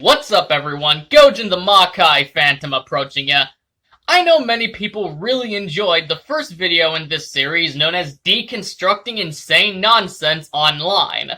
What's up everyone, Gojin the Makai Phantom approaching ya. I know many people really enjoyed the first video in this series known as Deconstructing Insane Nonsense Online.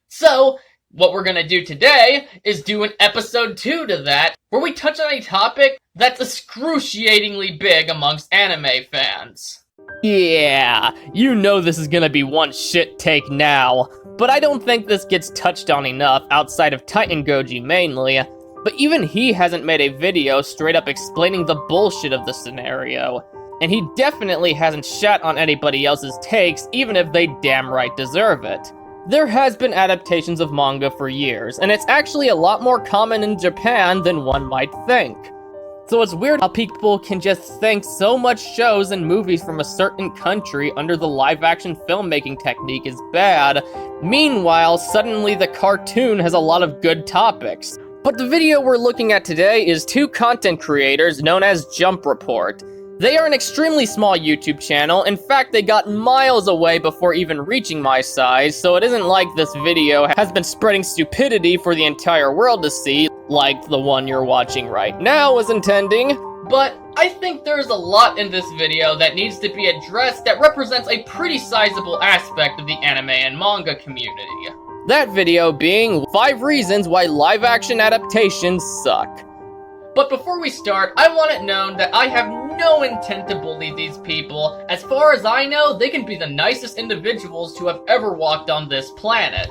So, what we're gonna do today is do an episode 2 to that, where we touch on a topic that's excruciatingly big amongst anime fans. Yeah, you know this is gonna be one shit take now, but I don't think this gets touched on enough outside of Titan Goji mainly, but even he hasn't made a video straight up explaining the bullshit of the scenario, and he definitely hasn't shat on anybody else's takes even if they damn right deserve it. There has been adaptations of manga for years, and it's actually a lot more common in Japan than one might think. So it's weird how people can just think so much shows and movies from a certain country under the live-action filmmaking technique is bad. Meanwhile, suddenly the cartoon has a lot of good topics. But the video we're looking at today is two content creators known as Jump Report. They are an extremely small YouTube channel. In fact, they got miles away before even reaching my size, so it isn't like this video has been spreading stupidity for the entire world to see, like the one you're watching right now was intending. But I think there's a lot in this video that needs to be addressed that represents a pretty sizable aspect of the anime and manga community. That video being 5 reasons why live-action adaptations suck. But before we start, I want it known that I have no intent to bully these people. As far as I know, they can be the nicest individuals to have ever walked on this planet.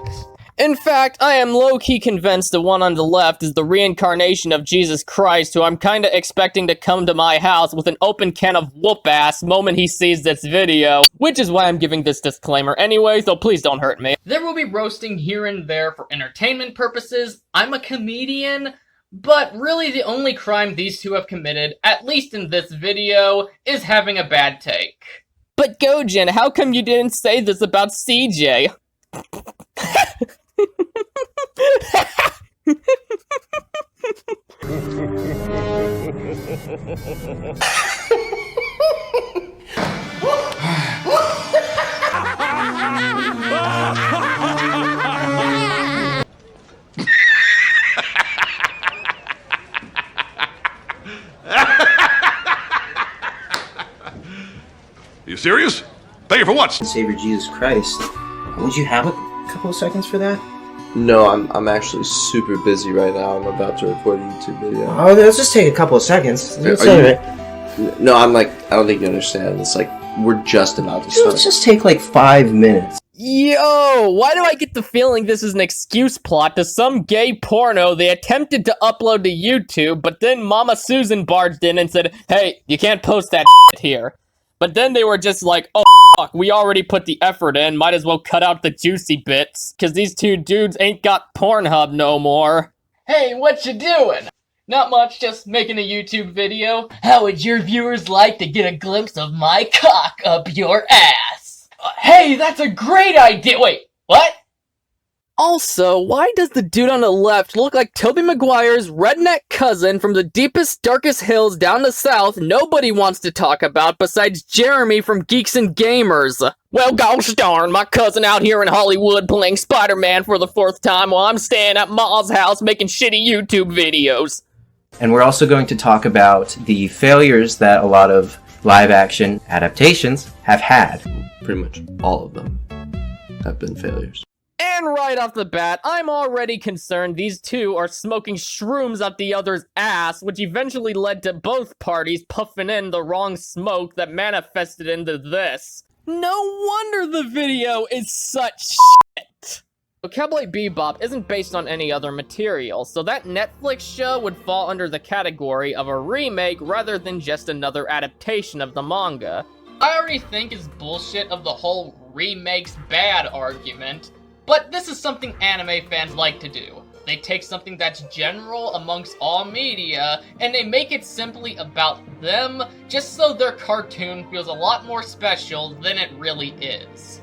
In fact, I am low-key convinced the one on the left is the reincarnation of Jesus Christ, who I'm kinda expecting to come to my house with an open can of whoop-ass moment he sees this video, which is why I'm giving this disclaimer anyway, so please don't hurt me. There will be roasting here and there for entertainment purposes. I'm a comedian, but really the only crime these two have committed, at least in this video, is having a bad take. But Gojin, how come you didn't say this about CJ? You serious? Pay for what? Savior Jesus Christ. Would you have a couple of seconds for that? No, I'm actually super busy right now. I'm about to record a YouTube video. Oh, let's just take a couple of seconds. No, I don't think you understand. It's like, we're just about to start. Let's just take like 5 minutes. Yo, why do I get the feeling this is an excuse plot to some gay porno they attempted to upload to YouTube, but then Mama Susan barged in and said, hey, you can't post that shit here. But then they were just like, oh, fuck, we already put the effort in, might as well cut out the juicy bits, cause these two dudes ain't got Pornhub no more. Hey, what you doing? Not much, just making a YouTube video. How would your viewers like to get a glimpse of my cock up your ass? Hey, that's a great idea! Wait, what? Also, why does the dude on the left look like Tobey Maguire's redneck cousin from the deepest, darkest hills down the south nobody wants to talk about besides Jeremy from Geeks and Gamers? Well, gosh darn, my cousin out here in Hollywood playing Spider-Man for the 4th time while I'm staying at Ma's house making shitty YouTube videos. And we're also going to talk about the failures that a lot of live-action adaptations have had. Pretty much all of them have been failures. And right off the bat, I'm already concerned these two are smoking shrooms up the other's ass, which eventually led to both parties puffing in the wrong smoke that manifested into this. No wonder the video is such shit! Cowboy Bebop isn't based on any other material, so that Netflix show would fall under the category of a remake rather than just another adaptation of the manga. I already think it's bullshit of the whole remake's bad argument, but this is something anime fans like to do. They take something that's general amongst all media, and they make it simply about them, just so their cartoon feels a lot more special than it really is.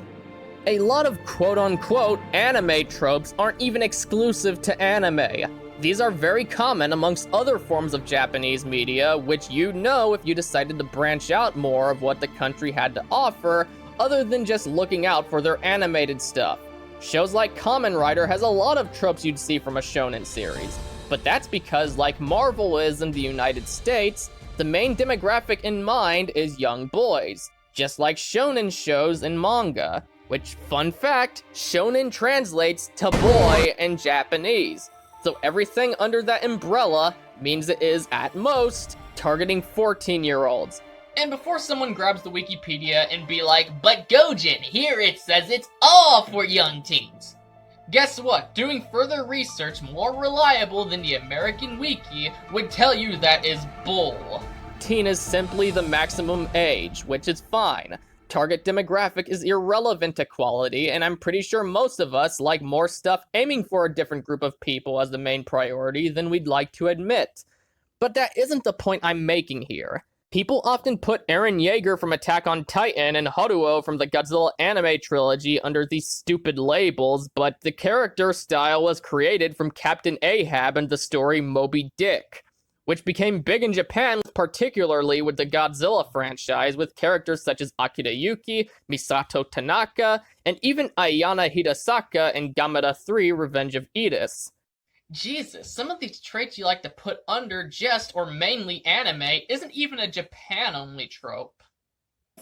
A lot of quote-unquote anime tropes aren't even exclusive to anime. These are very common amongst other forms of Japanese media, which you know if you decided to branch out more of what the country had to offer, other than just looking out for their animated stuff. Shows like Kamen Rider has a lot of tropes you'd see from a shonen series. But that's because, like Marvel is in the United States, the main demographic in mind is young boys, just like shonen shows and manga, which, fun fact, shonen translates to boy in Japanese. So everything under that umbrella means it is, at most, targeting 14-year-olds. And before someone grabs the Wikipedia and be like, but Gojin, here it says it's all for young teens. Guess what? Doing further research more reliable than the American Wiki would tell you that is bull. Teen is simply the maximum age, which is fine. Target demographic is irrelevant to quality, and I'm pretty sure most of us like more stuff aiming for a different group of people as the main priority than we'd like to admit. But that isn't the point I'm making here. People often put Eren Yeager from Attack on Titan and Haruo from the Godzilla anime trilogy under these stupid labels, but the character style was created from Captain Ahab and the story Moby Dick, which became big in Japan, particularly with the Godzilla franchise, with characters such as Akira Yuki, Misato Tanaka, and even Ayana Hidasaka in Gamera 3 Revenge of Edis. Jesus, some of these traits you like to put under just or mainly anime isn't even a Japan-only trope.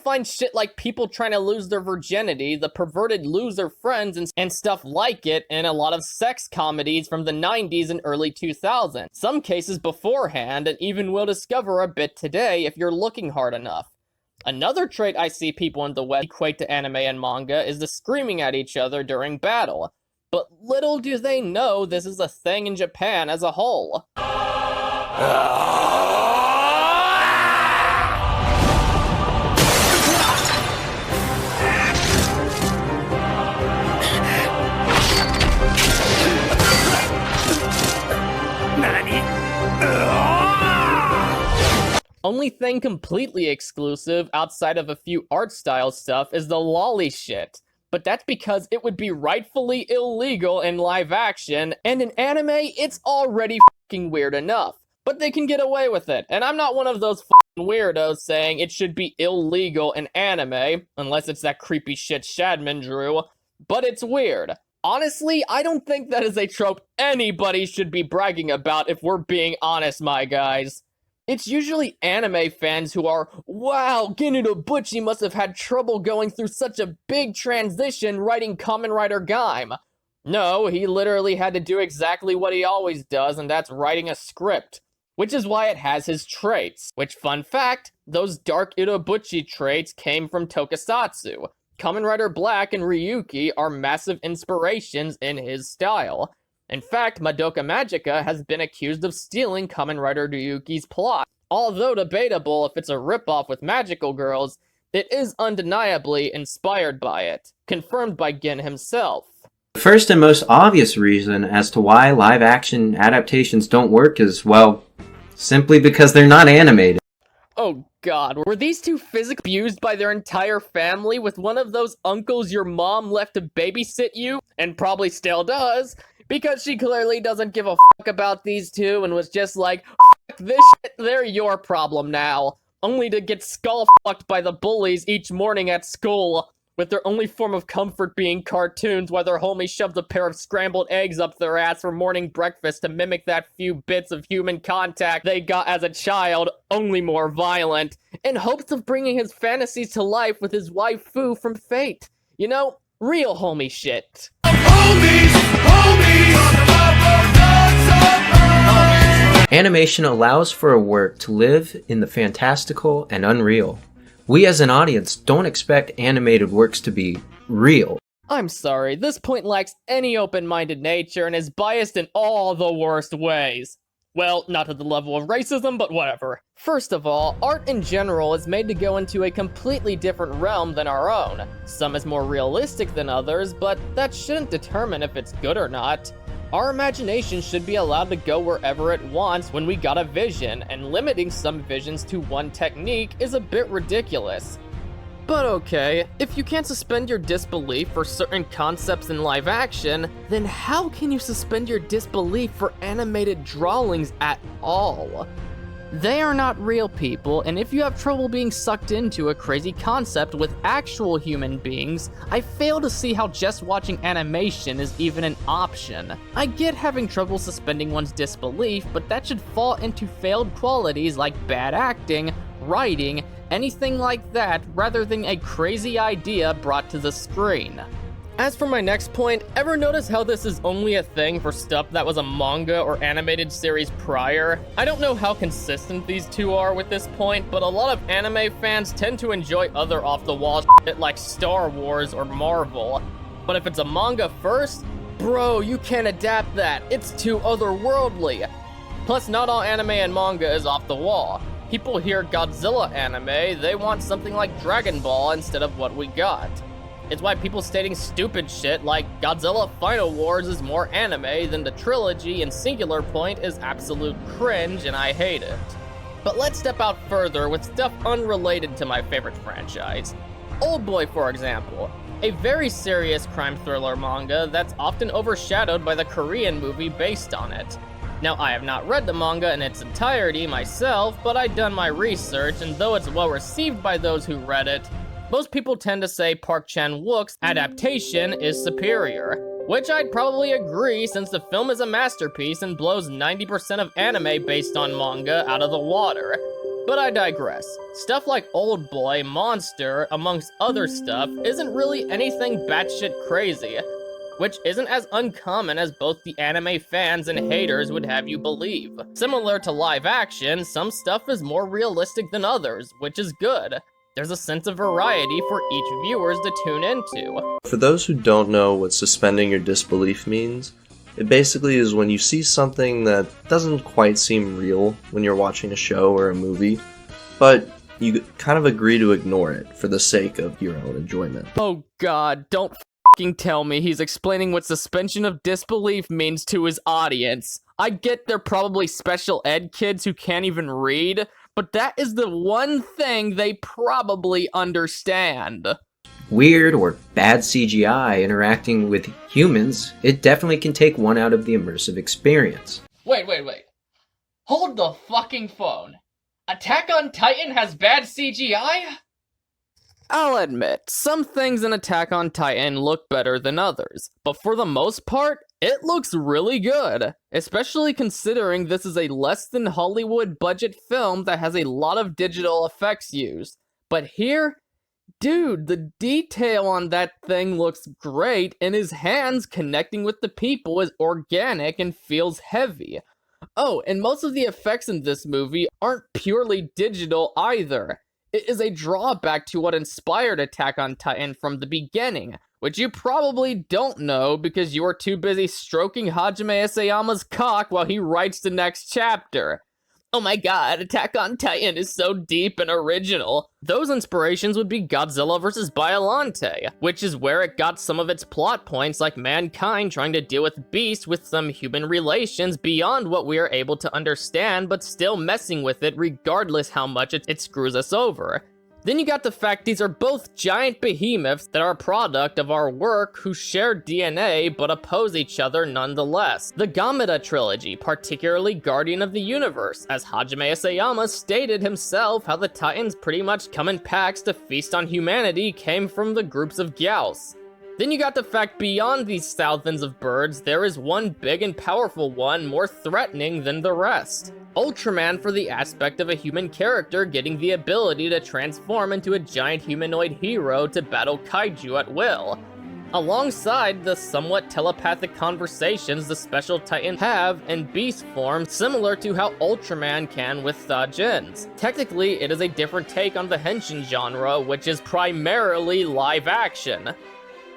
Find shit like people trying to lose their virginity, the perverted loser friends, and stuff like it in a lot of sex comedies from the 90s and early 2000s. Some cases beforehand, and even will discover a bit today if you're looking hard enough. Another trait I see people in the West equate to anime and manga is the screaming at each other during battle. But little do they know this is a thing in Japan as a whole. Only thing completely exclusive outside of a few art style stuff is the lolly shit. But that's because it would be rightfully illegal in live action, and in anime, it's already fucking weird enough. But they can get away with it, and I'm not one of those fucking weirdos saying it should be illegal in anime, unless it's that creepy shit Shadman drew, but it's weird. Honestly, I don't think that is a trope anybody should be bragging about if we're being honest, my guys. It's usually anime fans who are, wow, Genido Butchie must have had trouble going through such a big transition writing Kamen Rider Gaim. No, he literally had to do exactly what he always does, and that's writing a script. Which is why it has his traits. Which, fun fact, those dark Irobuchi traits came from Tokusatsu. Kamen Rider Black and Ryuki are massive inspirations in his style. In fact, Madoka Magica has been accused of stealing Kamen Rider Ryuki's plot. Although debatable if it's a ripoff with magical girls, it is undeniably inspired by it, confirmed by Gin himself. The first and most obvious reason as to why live-action adaptations don't work is, well, simply because they're not animated. Oh god, were these two physically abused by their entire family with one of those uncles your mom left to babysit you, and probably still does? Because she clearly doesn't give a fuck about these two and was just like, fuck this shit, they're your problem now. Only to get skull-fucked by the bullies each morning at school, with their only form of comfort being cartoons while their homie shoves a pair of scrambled eggs up their ass for morning breakfast to mimic that few bits of human contact they got as a child, only more violent, in hopes of bringing his fantasies to life with his waifu from Fate. You know, real homie shit. Animation allows for a work to live in the fantastical and unreal. We as an audience don't expect animated works to be real. I'm sorry, this point lacks any open-minded nature and is biased in all the worst ways. Well, not to the level of racism, but whatever. First of all, art in general is made to go into a completely different realm than our own. Some is more realistic than others, but that shouldn't determine if it's good or not. Our imagination should be allowed to go wherever it wants when we got a vision, and limiting some visions to one technique is a bit ridiculous. But okay, if you can't suspend your disbelief for certain concepts in live action, then how can you suspend your disbelief for animated drawings at all? They are not real people, and if you have trouble being sucked into a crazy concept with actual human beings, I fail to see how just watching animation is even an option. I get having trouble suspending one's disbelief, but that should fall into failed qualities like bad acting, writing, anything like that, rather than a crazy idea brought to the screen. As for my next point, ever notice how this is only a thing for stuff that was a manga or animated series prior? I don't know how consistent these two are with this point, but a lot of anime fans tend to enjoy other off-the-wall shit like Star Wars or Marvel. But if it's a manga first, bro, you can't adapt that, it's too otherworldly. Plus, not all anime and manga is off the wall. People hear Godzilla anime, they want something like Dragon Ball instead of what we got. It's why people stating stupid shit like Godzilla Final Wars is more anime than the trilogy and Singular Point is absolute cringe and I hate it. But let's step out further with stuff unrelated to my favorite franchise. Oldboy, for example, a very serious crime thriller manga that's often overshadowed by the Korean movie based on it. Now, I have not read the manga in its entirety myself, but I've done my research, and though it's well received by those who read it, most people tend to say Park Chan-wook's adaptation is superior, which I'd probably agree since the film is a masterpiece and blows 90% of anime based on manga out of the water. But I digress. Stuff like Oldboy, Monster, amongst other stuff, isn't really anything batshit crazy, which isn't as uncommon as both the anime fans and haters would have you believe. Similar to live action, some stuff is more realistic than others, which is good. There's a sense of variety for each viewers to tune into. For those who don't know what suspending your disbelief means, it basically is when you see something that doesn't quite seem real when you're watching a show or a movie, but you kind of agree to ignore it for the sake of your own enjoyment. Oh god, don't f***ing tell me he's explaining what suspension of disbelief means to his audience. I get they're probably special ed kids who can't even read, but that is the one thing they probably understand. Weird or bad CGI interacting with humans, it definitely can take one out of the immersive experience. Wait. Hold the fucking phone. Attack on Titan has bad CGI? I'll admit, some things in Attack on Titan look better than others, but for the most part, it looks really good, especially considering this is a less than Hollywood budget film that has a lot of digital effects used. But here, dude, the detail on that thing looks great, and his hands connecting with the people is organic and feels heavy. Oh, and most of the effects in this movie aren't purely digital either. It is a drawback to what inspired Attack on Titan from the beginning, which you probably don't know because you are too busy stroking Hajime Isayama's cock while he writes the next chapter. Oh my god, Attack on Titan is so deep and original. Those inspirations would be Godzilla vs. Biollante, which is where it got some of its plot points like mankind trying to deal with beasts with some human relations beyond what we are able to understand, but still messing with it regardless how much it screws us over. Then you got the fact these are both giant behemoths that are a product of our work who share DNA but oppose each other nonetheless. The Gamera trilogy, particularly Guardian of the Universe, as Hajime Isayama stated himself how the Titans pretty much come in packs to feast on humanity came from the groups of Gyaos. Then you got the fact beyond these thousands of birds, there is one big and powerful one more threatening than the rest. Ultraman for the aspect of a human character getting the ability to transform into a giant humanoid hero to battle kaiju at will. Alongside the somewhat telepathic conversations the Special Titans have in beast form, similar to how Ultraman can with Thajins. Technically, it is a different take on the Henshin genre, which is primarily live action.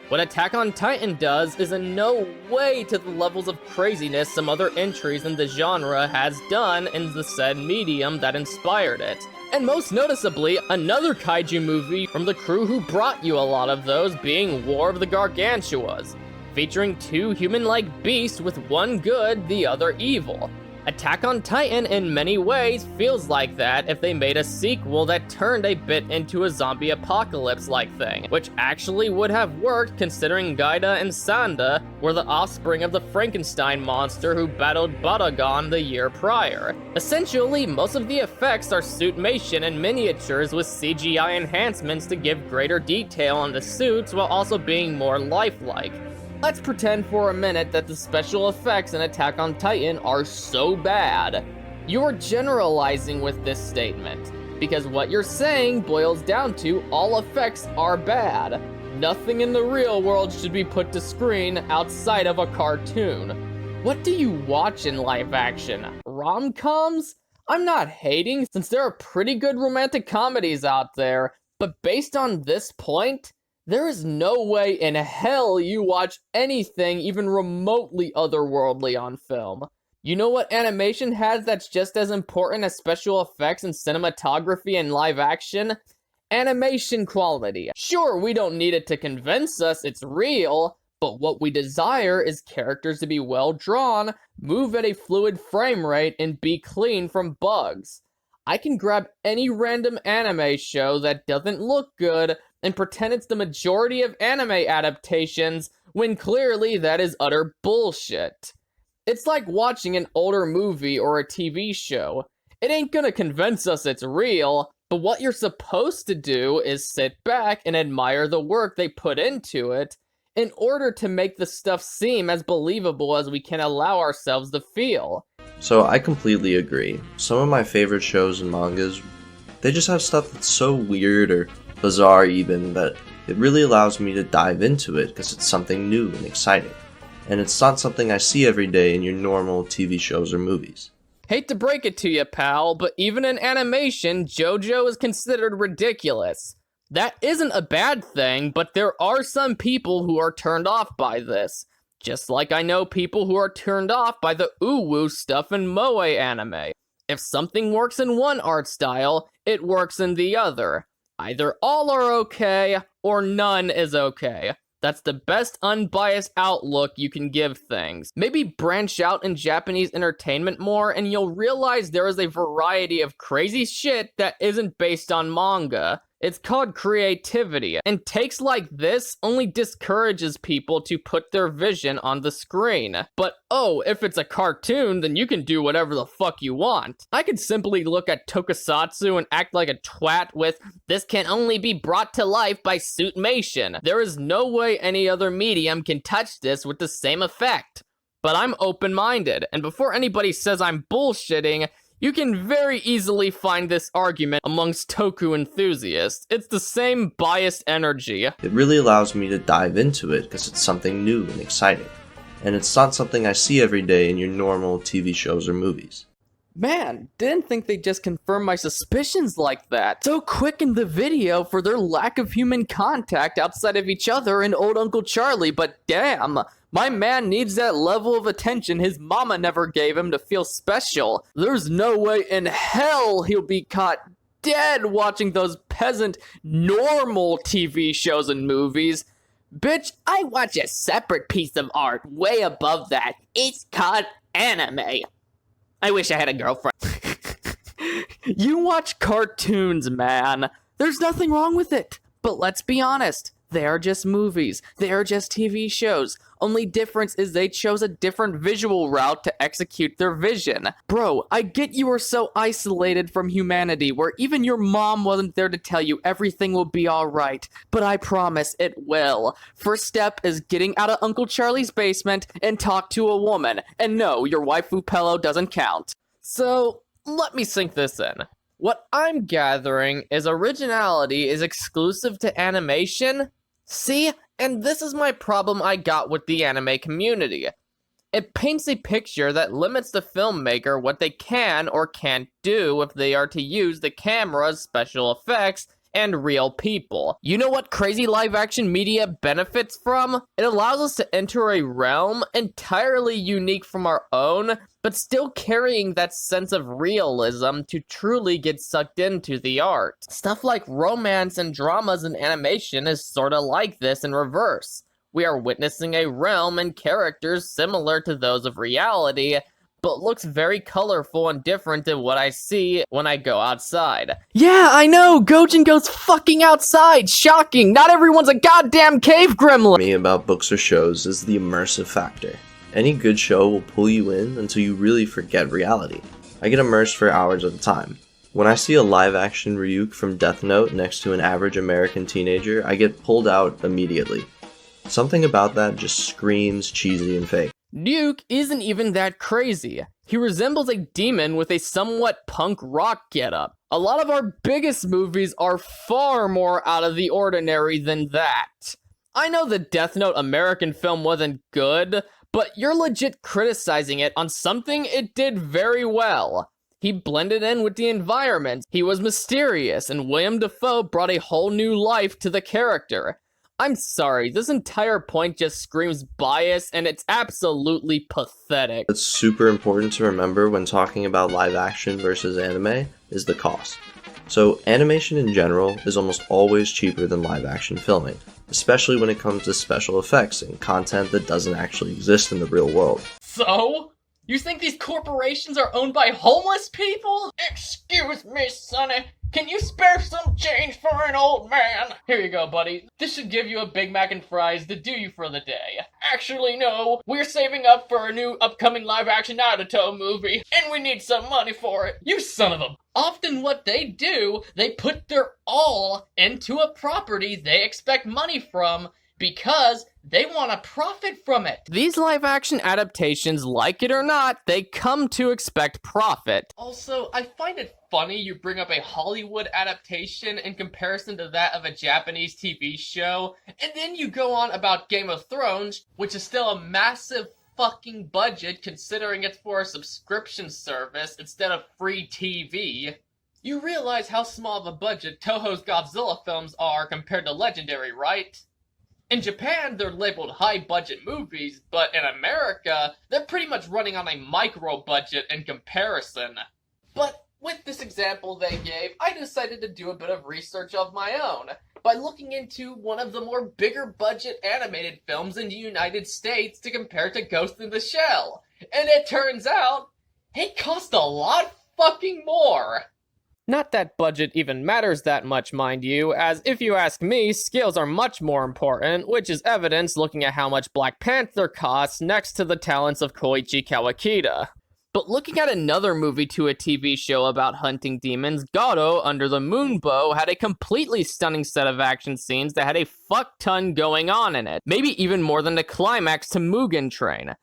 What Attack on Titan does is in no way to the levels of craziness some other entries in the genre has done in the said medium that inspired it. And most noticeably, another kaiju movie from the crew who brought you a lot of those being War of the Gargantuas, featuring two human-like beasts with one good, the other evil. Attack on Titan in many ways feels like that if they made a sequel that turned a bit into a zombie apocalypse-like thing, which actually would have worked considering Gaida and Sanda were the offspring of the Frankenstein monster who battled Baragon the year prior. Essentially, most of the effects are suitmation and miniatures with CGI enhancements to give greater detail on the suits while also being more lifelike. Let's pretend for a minute that the special effects in Attack on Titan are so bad. You are generalizing with this statement, because what you're saying boils down to all effects are bad. Nothing in the real world should be put to screen outside of a cartoon. What do you watch in live action? Rom-coms? I'm not hating, since there are pretty good romantic comedies out there, but based on this point, there is no way in hell you watch anything even remotely otherworldly on film. You know what animation has that's just as important as special effects and cinematography in live action? Animation quality. Sure, we don't need it to convince us it's real, but what we desire is characters to be well drawn, move at a fluid frame rate, and be clean from bugs. I can grab any random anime show that doesn't look good and pretend it's the majority of anime adaptations, when clearly that is utter bullshit. It's like watching an older movie or a TV show. It ain't gonna convince us it's real, but what you're supposed to do is sit back and admire the work they put into it in order to make the stuff seem as believable as we can allow ourselves to feel. So I completely agree. Some of my favorite shows and mangas, they just have stuff that's so weird or bizarre even that it really allows me to dive into it because it's something new and exciting. And it's not something I see every day in your normal TV shows or movies. Hate to break it to you, pal, but even in animation, JoJo is considered ridiculous. That isn't a bad thing, but there are some people who are turned off by this. Just like I know people who are turned off by the uwu stuff in moe anime. If something works in one art style, it works in the other. Either all are okay, or none is okay. That's the best unbiased outlook you can give things. Maybe branch out in Japanese entertainment more and you'll realize there is a variety of crazy shit that isn't based on manga. It's called creativity, and takes like this only discourages people to put their vision on the screen. But oh, if it's a cartoon, then you can do whatever the fuck you want. I could simply look at tokusatsu and act like a twat with, "This can only be brought to life by suitmation. There is no way any other medium can touch this with the same effect." But I'm open-minded, and before anybody says I'm bullshitting, you can very easily find this argument amongst toku enthusiasts. It's the same biased energy. It really allows me to dive into it because it's something new and exciting. And it's not something I see every day in your normal TV shows or movies. Man, didn't think they'd just confirm my suspicions like that. So quick in the video for their lack of human contact outside of each other and old Uncle Charlie, but damn, my man needs that level of attention his mama never gave him to feel special. There's no way in hell he'll be caught dead watching those peasant normal TV shows and movies. Bitch, I watch a separate piece of art way above that. It's called anime. I wish I had a girlfriend. You watch cartoons, man. There's nothing wrong with it. But let's be honest. They are just movies. They are just TV shows. Only difference is they chose a different visual route to execute their vision. Bro, I get you are so isolated from humanity where even your mom wasn't there to tell you everything will be alright. But I promise it will. First step is getting out of Uncle Charlie's basement and talk to a woman. And no, your waifu pillow doesn't count. So, let me sink this in. What I'm gathering is originality is exclusive to animation. See? And this is my problem I got with the anime community. It paints a picture that limits the filmmaker what they can or can't do if they are to use the camera's special effects and real people. You know what crazy live-action media benefits from? It allows us to enter a realm entirely unique from our own, but still carrying that sense of realism to truly get sucked into the art. Stuff like romance and dramas in animation is sorta like this in reverse. We are witnessing a realm and characters similar to those of reality, but looks very colorful and different than what I see when I go outside. Yeah, I know, Gojin goes fucking outside! Shocking! Not everyone's a goddamn cave gremlin! Me about books or shows is the immersive factor. Any good show will pull you in until you really forget reality. I get immersed for hours at a time. When I see a live-action Ryuk from Death Note next to an average American teenager, I get pulled out immediately. Something about that just screams cheesy and fake. Ryuk isn't even that crazy. He resembles a demon with a somewhat punk rock getup. A lot of our biggest movies are far more out of the ordinary than that. I know the Death Note American film wasn't good, but you're legit criticizing it on something it did very well. He blended in with the environment, he was mysterious, and William Dafoe brought a whole new life to the character. I'm sorry, this entire point just screams bias, and it's absolutely pathetic. What's super important to remember when talking about live action versus anime is the cost. So animation in general is almost always cheaper than live action filming, especially when it comes to special effects and content that doesn't actually exist in the real world. So? You think these corporations are owned by homeless people? Excuse me, Sonny. Can you spare some change for an old man? Here you go, buddy. This should give you a Big Mac and fries to do you for the day. Actually, no. We're saving up for a new upcoming live-action Naruto movie, and we need some money for it. You son of a... Often what they do, they put their all into a property they expect money from, because they want to profit from it. These live-action adaptations, like it or not, they come to expect profit. Also, I find it funny you bring up a Hollywood adaptation in comparison to that of a Japanese TV show, and then you go on about Game of Thrones, which is still a massive fucking budget considering it's for a subscription service instead of free TV. You realize how small of a budget Toho's Godzilla films are compared to Legendary, right? In Japan, they're labeled high-budget movies, but in America, they're pretty much running on a micro-budget in comparison. But with this example they gave, I decided to do a bit of research of my own by looking into one of the more bigger-budget animated films in the United States to compare to Ghost in the Shell. And it turns out, it cost a lot fucking more! Not that budget even matters that much, mind you, as if you ask me, skills are much more important, which is evidenced looking at how much Black Panther costs next to the talents of Koichi Kawakita. But looking at another movie to a TV show about hunting demons, Garo Under the Moonbow had a completely stunning set of action scenes that had a fuck-ton going on in it, maybe even more than the climax to Mugen Train.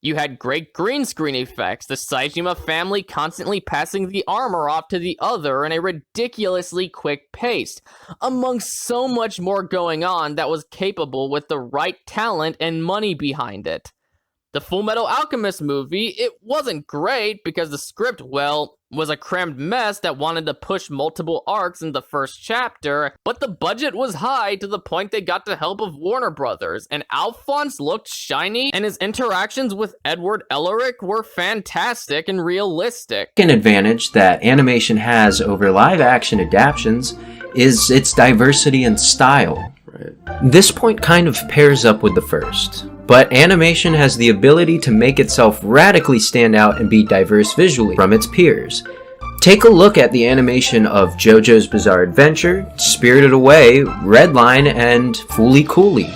You had great green screen effects, the Saejima family constantly passing the armor off to the other in a ridiculously quick pace, among so much more going on that was capable with the right talent and money behind it. The Fullmetal Alchemist movie, it wasn't great because the script, well, was a crammed mess that wanted to push multiple arcs in the first chapter, but the budget was high to the point they got the help of Warner Brothers, and Alphonse looked shiny, and his interactions with Edward Elric were fantastic and realistic. An advantage that animation has over live-action adaptations is its diversity and style. Right. This point kind of pairs up with the first, but animation has the ability to make itself radically stand out and be diverse visually from its peers. Take a look at the animation of JoJo's Bizarre Adventure, Spirited Away, Redline, and Fooly Cooly.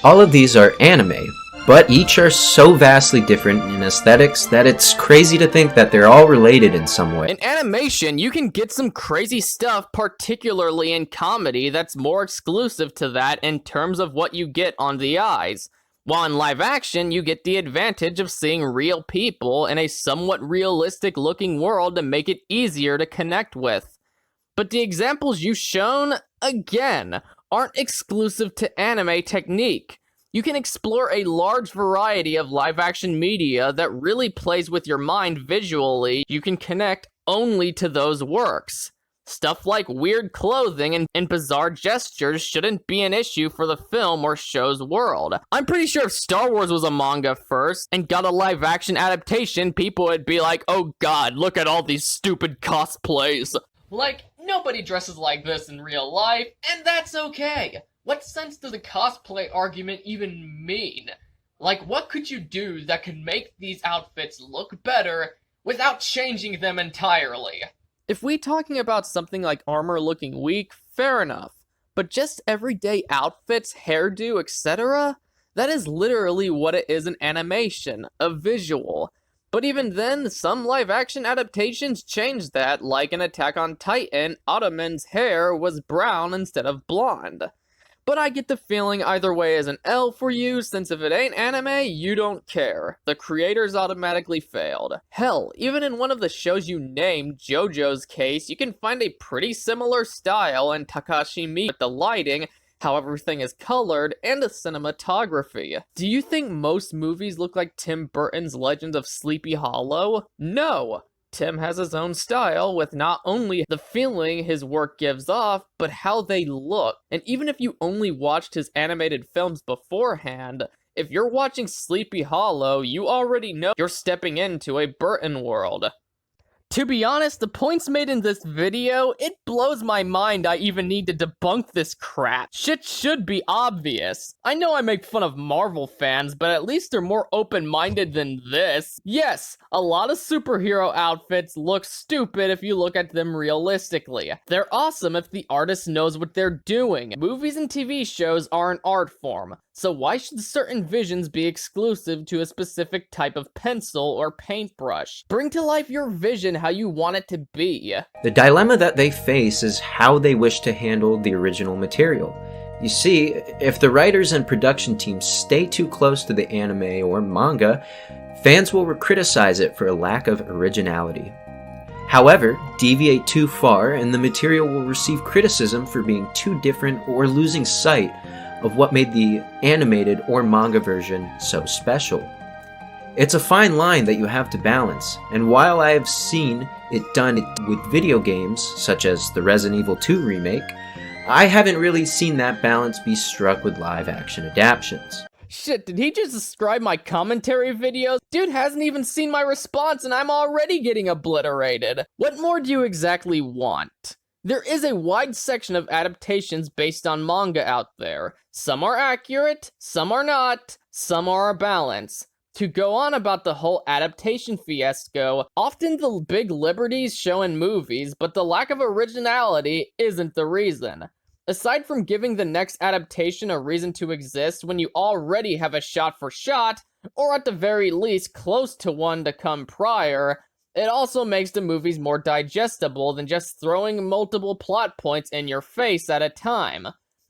All of these are anime, but each are so vastly different in aesthetics that it's crazy to think that they're all related in some way. In animation, you can get some crazy stuff, particularly in comedy, that's more exclusive to that in terms of what you get on the eyes. While in live action, you get the advantage of seeing real people in a somewhat realistic looking world to make it easier to connect with. But the examples you've shown, again, aren't exclusive to anime technique. You can explore a large variety of live-action media that really plays with your mind visually. You can connect only to those works. Stuff like weird clothing and bizarre gestures shouldn't be an issue for the film or show's world. I'm pretty sure if Star Wars was a manga first and got a live-action adaptation, people would be like, oh god, look at all these stupid cosplays. Like, nobody dresses like this in real life, and that's okay. What sense does a cosplay argument even mean? Like, what could you do that could make these outfits look better without changing them entirely? If we talking about something like armor looking weak, fair enough. But just everyday outfits, hairdo, etc.? That is literally what it is in animation, a visual. But even then, some live-action adaptations changed that, like in Attack on Titan, Ottoman's hair was brown instead of blonde. But I get the feeling either way is an L for you, since if it ain't anime, you don't care. The creators automatically failed. Hell, even in one of the shows you named, JoJo's case, you can find a pretty similar style in Takashi Miike with the lighting, how everything is colored, and the cinematography. Do you think most movies look like Tim Burton's Legend of Sleepy Hollow? No! Tim has his own style with not only the feeling his work gives off, but how they look. And even if you only watched his animated films beforehand, if you're watching Sleepy Hollow, you already know you're stepping into a Burton world. To be honest, the points made in this video, it blows my mind I even need to debunk this crap. Shit should be obvious. I know I make fun of Marvel fans, but at least they're more open-minded than this. Yes, a lot of superhero outfits look stupid if you look at them realistically. They're awesome if the artist knows what they're doing. Movies and TV shows are an art form, so why should certain visions be exclusive to a specific type of pencil or paintbrush? Bring to life your vision how you want it to be. The dilemma that they face is how they wish to handle the original material. You see, if the writers and production teams stay too close to the anime or manga, fans will criticize it for a lack of originality. However, deviate too far and the material will receive criticism for being too different or losing sight of what made the animated or manga version so special. It's a fine line that you have to balance, and while I have seen it done with video games, such as the Resident Evil 2 remake, I haven't really seen that balance be struck with live-action adaptations. Shit, did he just describe my commentary videos? Dude hasn't even seen my response and I'm already getting obliterated. What more do you exactly want? There is a wide section of adaptations based on manga out there. Some are accurate, some are not, some are a balance. To go on about the whole adaptation fiasco, often the big liberties show in movies, but the lack of originality isn't the reason. Aside from giving the next adaptation a reason to exist when you already have a shot-for-shot, or at the very least close to one to come prior, it also makes the movies more digestible than just throwing multiple plot points in your face at a time.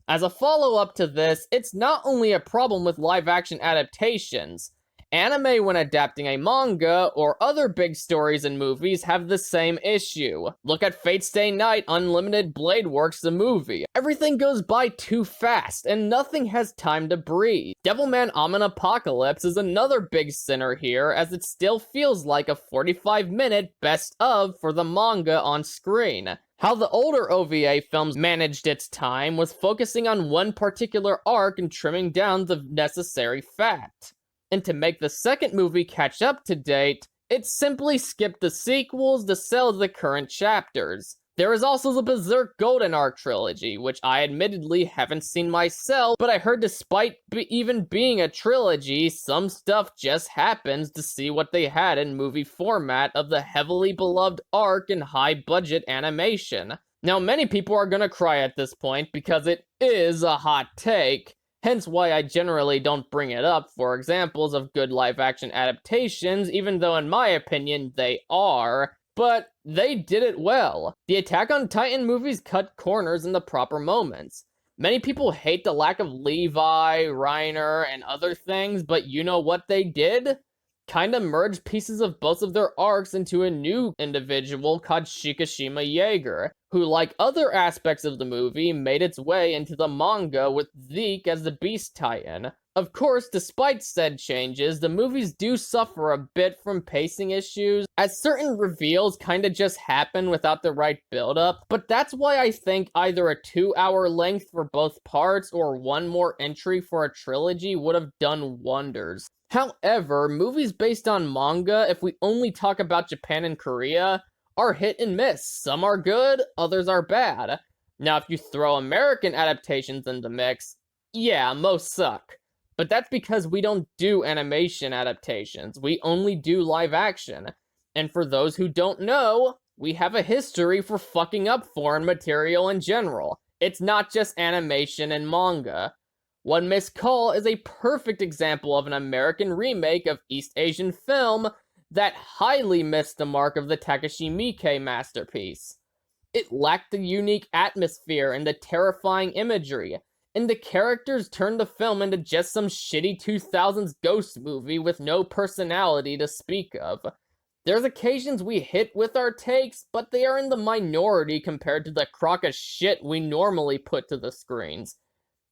As a follow-up to this, it's not only a problem with live-action adaptations. Anime, when adapting a manga or other big stories and movies, have the same issue. Look at Fate Stay Night Unlimited Blade Works the movie. Everything goes by too fast, and nothing has time to breathe. Devilman Amen Apocalypse is another big sinner here, as it still feels like a 45-minute best of for the manga on screen. How the older OVA films managed its time was focusing on one particular arc and trimming down the necessary fat. And to make the second movie catch up to date, it simply skipped the sequels to sell the current chapters. There is also the Berserk Golden Arc trilogy, which I admittedly haven't seen myself, but I heard despite even being a trilogy, some stuff just happens to see what they had in movie format of the heavily beloved arc and high-budget animation. Now, many people are gonna cry at this point because it is a hot take, hence why I generally don't bring it up for examples of good live-action adaptations, even though in my opinion they are, but they did it well. The Attack on Titan movies cut corners in the proper moments. Many people hate the lack of Levi, Reiner, and other things, but you know what they did? Kinda merged pieces of both of their arcs into a new individual called Shikishima Jaeger, who, like other aspects of the movie, made its way into the manga with Zeke as the Beast Titan. Of course, despite said changes, the movies do suffer a bit from pacing issues, as certain reveals kinda just happen without the right build-up, but that's why I think either a 2-hour length for both parts or one more entry for a trilogy would have done wonders. However, movies based on manga, if we only talk about Japan and Korea, are hit and miss. Some are good, others are bad. Now, if you throw American adaptations in the mix, yeah, most suck. But that's because we don't do animation adaptations. We only do live action. And for those who don't know, we have a history for fucking up foreign material in general. It's not just animation and manga. One Miss Call is a perfect example of an American remake of East Asian film that highly missed the mark of the Takashi Miike masterpiece. It lacked the unique atmosphere and the terrifying imagery, and the characters turned the film into just some shitty 2000s ghost movie with no personality to speak of. There's occasions we hit with our takes, but they are in the minority compared to the crock of shit we normally put to the screens.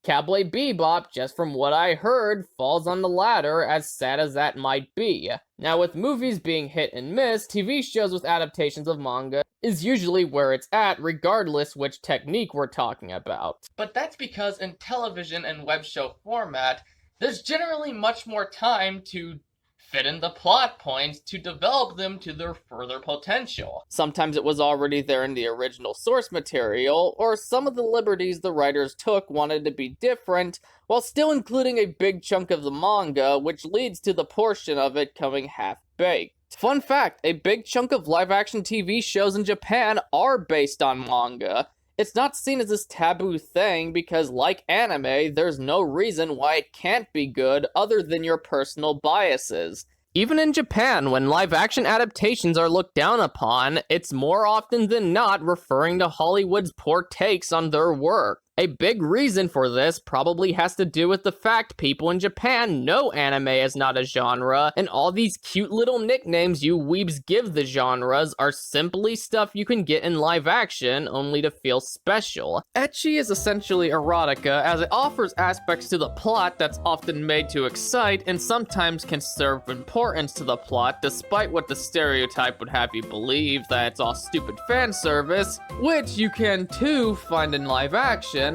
Cowboy Bebop, just from what I heard, falls on the latter, as sad as that might be. Now, with movies being hit and miss, TV shows with adaptations of manga is usually where it's at, regardless which technique we're talking about. But that's because in television and web show format, there's generally much more time to fit in the plot points to develop them to their further potential. Sometimes it was already there in the original source material, or some of the liberties the writers took wanted to be different, while still including a big chunk of the manga, which leads to the portion of it coming half-baked. Fun fact, a big chunk of live-action TV shows in Japan are based on manga. It's not seen as this taboo thing because, like anime, there's no reason why it can't be good other than your personal biases. Even in Japan, when live-action adaptations are looked down upon, it's more often than not referring to Hollywood's poor takes on their work. A big reason for this probably has to do with the fact people in Japan know anime is not a genre, and all these cute little nicknames you weebs give the genres are simply stuff you can get in live action only to feel special. Ecchi is essentially erotica, as it offers aspects to the plot that's often made to excite and sometimes can serve importance to the plot, despite what the stereotype would have you believe that it's all stupid fan service, which you can too find in live action.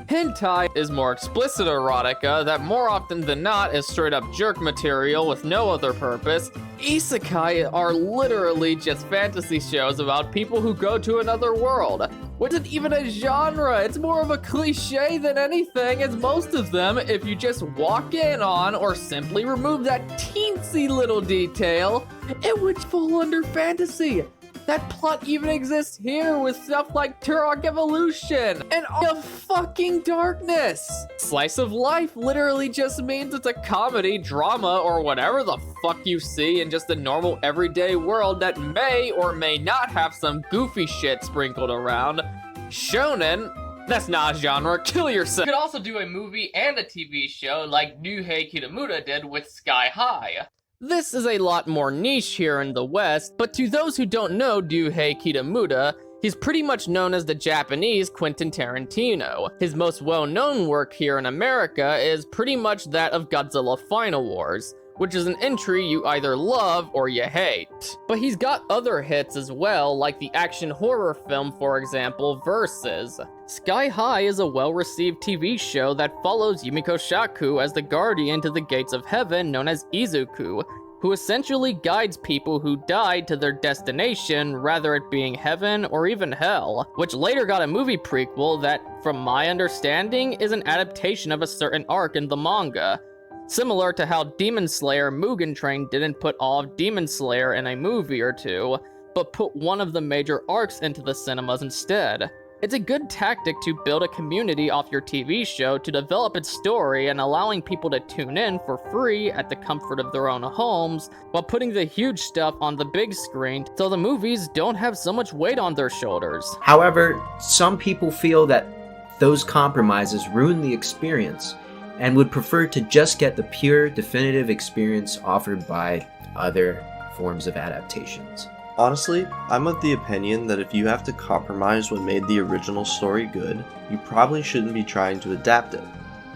Hentai is more explicit erotica that more often than not is straight up jerk material with no other purpose. Isekai are literally just fantasy shows about people who go to another world, which isn't even a genre. It's more of a cliche than anything, as most of them, if you just walk in on or simply remove that teensy little detail, it would fall under fantasy. That plot even exists here with stuff like Turok Evolution and all the fucking darkness. Slice of life literally just means it's a comedy, drama, or whatever the fuck you see in just a normal everyday world that may or may not have some goofy shit sprinkled around. Shonen? That's not a genre, kill yourself. You could also do a movie and a TV show like Ryuhei Kitamura did with Sky High. This is a lot more niche here in the West, but to those who don't know Ryuhei Kitamura, he's pretty much known as the Japanese Quentin Tarantino. His most well-known work here in America is pretty much that of Godzilla Final Wars, which is an entry you either love or you hate. But he's got other hits as well, like the action horror film, for example, Versus. Sky High is a well-received TV show that follows Yumiko Shaku as the guardian to the gates of heaven known as Izuku, who essentially guides people who died to their destination, rather it being heaven or even hell, which later got a movie prequel that, from my understanding, is an adaptation of a certain arc in the manga. Similar to how Demon Slayer Mugen Train didn't put all of Demon Slayer in a movie or two, but put one of the major arcs into the cinemas instead. It's a good tactic to build a community off your TV show to develop its story and allowing people to tune in for free at the comfort of their own homes, while putting the huge stuff on the big screen so the movies don't have so much weight on their shoulders. However, some people feel that those compromises ruin the experience and would prefer to just get the pure, definitive experience offered by other forms of adaptations. Honestly, I'm of the opinion that if you have to compromise what made the original story good, you probably shouldn't be trying to adapt it.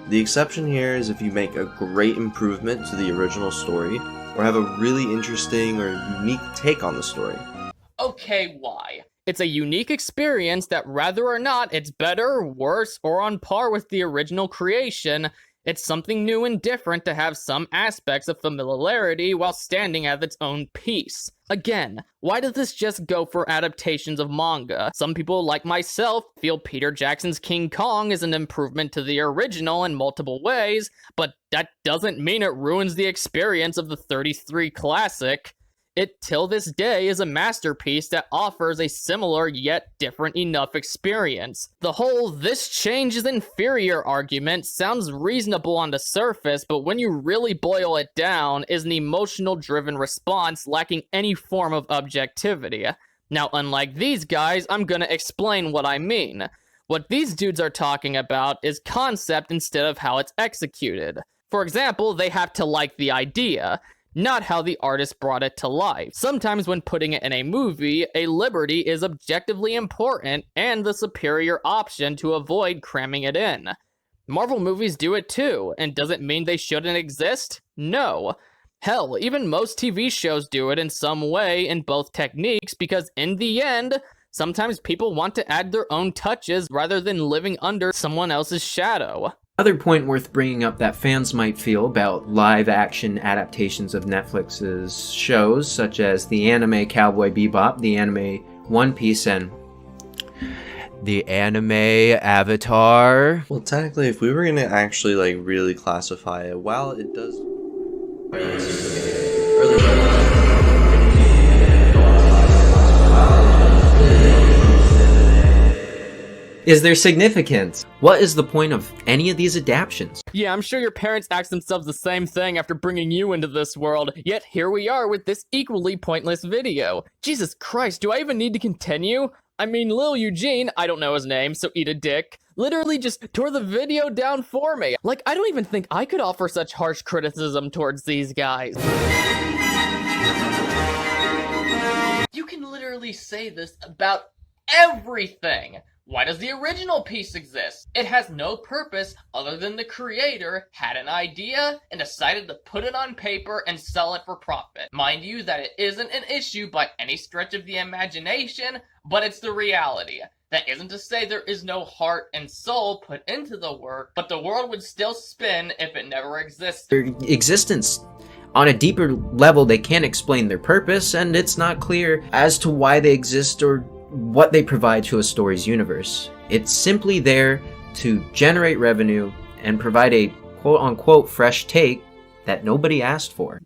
The exception here is if you make a great improvement to the original story, or have a really interesting or unique take on the story. Okay, why? It's a unique experience that whether or not it's better, worse, or on par with the original creation, It's something new and different to have some aspects of familiarity while standing at its own piece. Again, why does this just go for adaptations of manga? Some people, like myself, feel Peter Jackson's King Kong is an improvement to the original in multiple ways, but that doesn't mean it ruins the experience of the 33 classic. It, till this day, is a masterpiece that offers a similar yet different enough experience. The whole "this change is inferior" argument sounds reasonable on the surface, but when you really boil it down, is an emotional-driven response lacking any form of objectivity. Now, unlike these guys, I'm gonna explain what I mean. What these dudes are talking about is concept instead of how it's executed. For example, they have to like the idea, not how the artist brought it to life. Sometimes when putting it in a movie, a liberty is objectively important and the superior option to avoid cramming it in. Marvel movies do it too, and does it mean they shouldn't exist? No. Hell, even most TV shows do it in some way in both techniques because in the end, sometimes people want to add their own touches rather than living under someone else's shadow. Another point worth bringing up that fans might feel about live-action adaptations of Netflix's shows, such as the anime Cowboy Bebop, the anime One Piece, and the anime Avatar. Well, technically, if we were gonna actually really classify it, while it does. Is there significance? What is the point of any of these adaptations? Yeah, I'm sure your parents asked themselves the same thing after bringing you into this world, yet here we are with this equally pointless video. Jesus Christ, do I even need to continue? I mean, Lil Eugene, I don't know his name, so eat a dick, literally just tore the video down for me. Like, I don't even think I could offer such harsh criticism towards these guys. You can literally say this about everything. Why does the original piece exist? It has no purpose other than the creator had an idea and decided to put it on paper and sell it for profit. Mind you that it isn't an issue by any stretch of the imagination, but it's the reality. That isn't to say there is no heart and soul put into the work, but the world would still spin if it never existed. Their existence. On a deeper level, they can't explain their purpose, and it's not clear as to why they exist or what they provide to a story's universe. It's simply there to generate revenue and provide a quote-unquote fresh take that nobody asked for.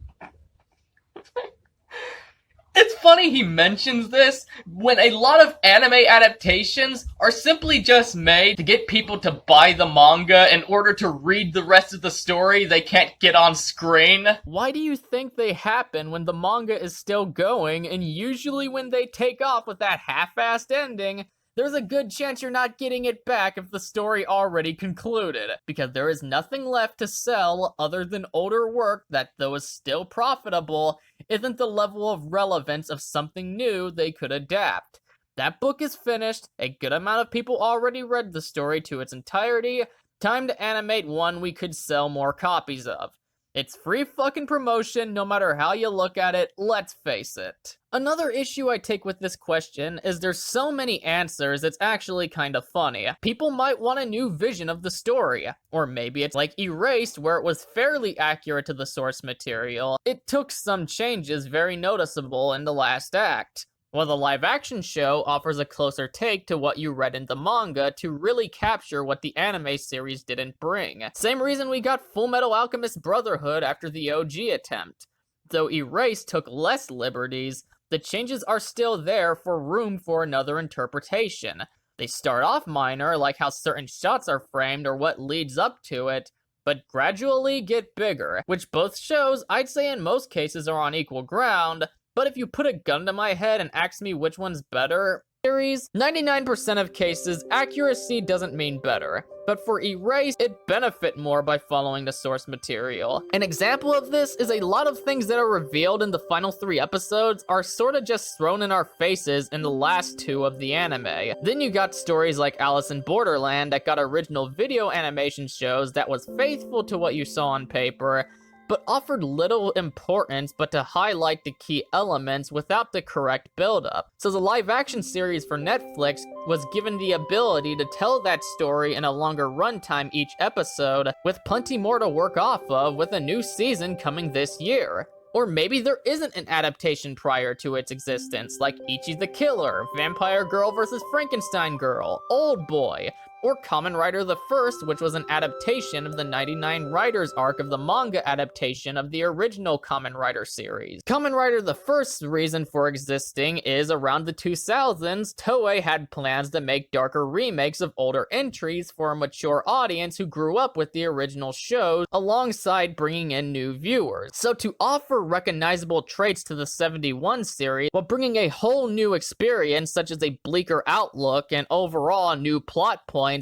It's funny he mentions this when a lot of anime adaptations are simply just made to get people to buy the manga in order to read the rest of the story they can't get on screen. Why do you think they happen when the manga is still going, and usually when they take off with that half-assed ending, there's a good chance you're not getting it back if the story already concluded, because there is nothing left to sell other than older work that, though is still profitable, isn't the level of relevance of something new they could adapt. That book is finished, a good amount of people already read the story to its entirety, time to animate one we could sell more copies of. It's free fucking promotion no matter how you look at it, let's face it. Another issue I take with this question is there's so many answers it's actually kinda funny. People might want a new vision of the story, or maybe it's like Erased where it was fairly accurate to the source material. It took some changes very noticeable in the last act. While the live-action show offers a closer take to what you read in the manga to really capture what the anime series didn't bring. Same reason we got Fullmetal Alchemist Brotherhood after the OG attempt. Though Erased took less liberties, the changes are still there for room for another interpretation. They start off minor, like how certain shots are framed or what leads up to it, but gradually get bigger, which both shows I'd say in most cases are on equal ground. But if you put a gun to my head and ask me which one's better, series, 99% of cases, accuracy doesn't mean better. But for Erase, it benefit more by following the source material. An example of this is a lot of things that are revealed in the final 3 episodes are sorta just thrown in our faces in the last 2 of the anime. Then you got stories like Alice in Borderland that got original video animation shows that was faithful to what you saw on paper, but offered little importance but to highlight the key elements without the correct build-up. So the live-action series for Netflix was given the ability to tell that story in a longer runtime each episode, with plenty more to work off of with a new season coming this year. Or maybe there isn't an adaptation prior to its existence, like Ichi the Killer, Vampire Girl vs. Frankenstein Girl, Old Boy, or Kamen Rider the First, which was an adaptation of the 99 Riders arc of the manga adaptation of the original Kamen Rider series. Kamen Rider the First's reason for existing is around the 2000s, Toei had plans to make darker remakes of older entries for a mature audience who grew up with the original shows, alongside bringing in new viewers. So to offer recognizable traits to the 71 series, while bringing a whole new experience such as a bleaker outlook and overall new plot points,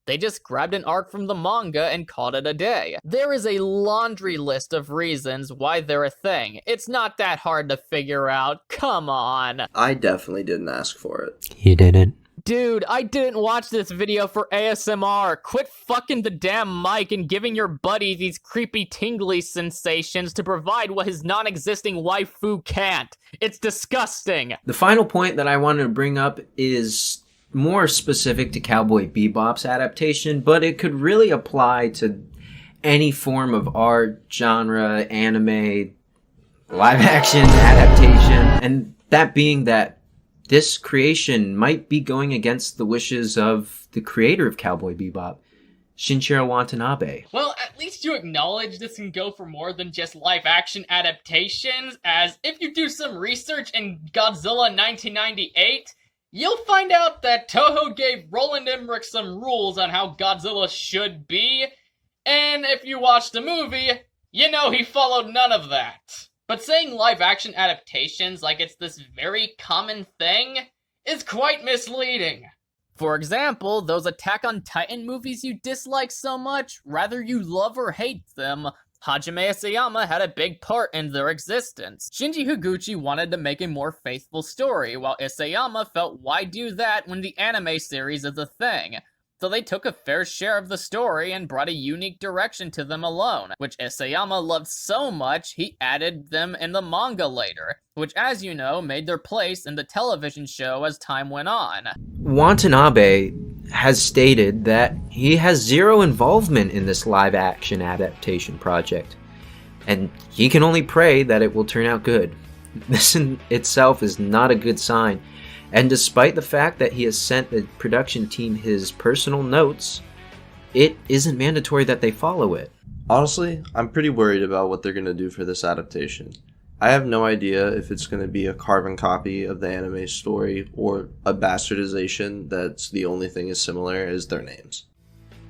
they just grabbed an arc from the manga and called it a day. There is a laundry list of reasons why they're a thing. It's not that hard to figure out. Come on. I definitely didn't ask for it. You didn't. Dude, I didn't watch this video for ASMR. Quit fucking the damn mic and giving your buddy these creepy tingly sensations to provide what his non-existing waifu can't. It's disgusting. The final point that I wanted to bring up is more specific to Cowboy Bebop's adaptation, but it could really apply to any form of art, genre, anime, live-action adaptation, and that being that this creation might be going against the wishes of the creator of Cowboy Bebop, Shinichiro Watanabe. Well, at least you acknowledge this can go for more than just live-action adaptations, as if you do some research in Godzilla 1998, you'll find out that Toho gave Roland Emmerich some rules on how Godzilla should be, and if you watch the movie, you know he followed none of that. But saying live-action adaptations like it's this very common thing is quite misleading. For example, those Attack on Titan movies you dislike so much, rather you love or hate them, Hajime Isayama had a big part in their existence. Shinji Higuchi wanted to make a more faithful story, while Isayama felt why do that when the anime series is a thing. So they took a fair share of the story and brought a unique direction to them alone, which Isayama loved so much he added them in the manga later, which as you know made their place in the television show as time went on. Watanabe has stated that he has zero involvement in this live-action adaptation project, and he can only pray that it will turn out good. This in itself is not a good sign, and despite the fact that he has sent the production team his personal notes, it isn't mandatory that they follow it. Honestly, I'm pretty worried about what they're going to do for this adaptation. I have no idea if it's going to be a carbon copy of the anime story or a bastardization that's the only thing as similar as their names.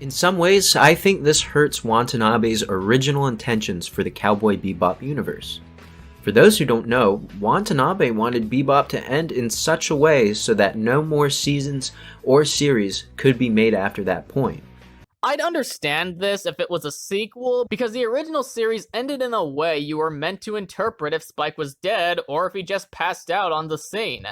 In some ways, I think this hurts Watanabe's original intentions for the Cowboy Bebop universe. For those who don't know, Watanabe wanted Bebop to end in such a way so that no more seasons or series could be made after that point. I'd understand this if it was a sequel, because the original series ended in a way you were meant to interpret if Spike was dead or if he just passed out on the scene.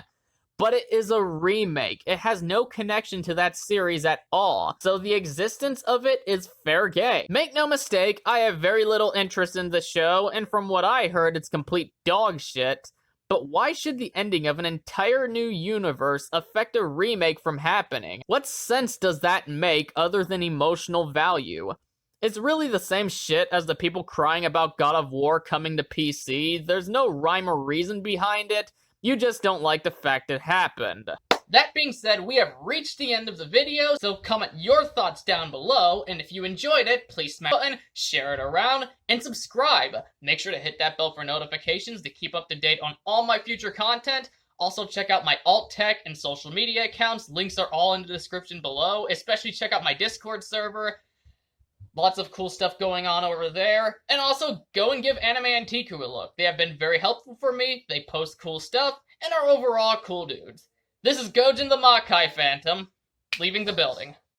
But it is a remake. It has no connection to that series at all, so the existence of it is fair game. Make no mistake, I have very little interest in the show, and from what I heard, it's complete dog shit. But why should the ending of an entire new universe affect a remake from happening? What sense does that make other than emotional value? It's really the same shit as the people crying about God of War coming to PC. There's no rhyme or reason behind it. You just don't like the fact it happened. That being said, we have reached the end of the video, so comment your thoughts down below, and if you enjoyed it, please smash the button, share it around, and subscribe. Make sure to hit that bell for notifications to keep up to date on all my future content. Also check out my alt tech and social media accounts. Links are all in the description below. Especially check out my Discord server. Lots of cool stuff going on over there. And also, go and give Anime Anteiku a look. They have been very helpful for me, they post cool stuff, and are overall cool dudes. This is Gojin the Makai Phantom, leaving the building.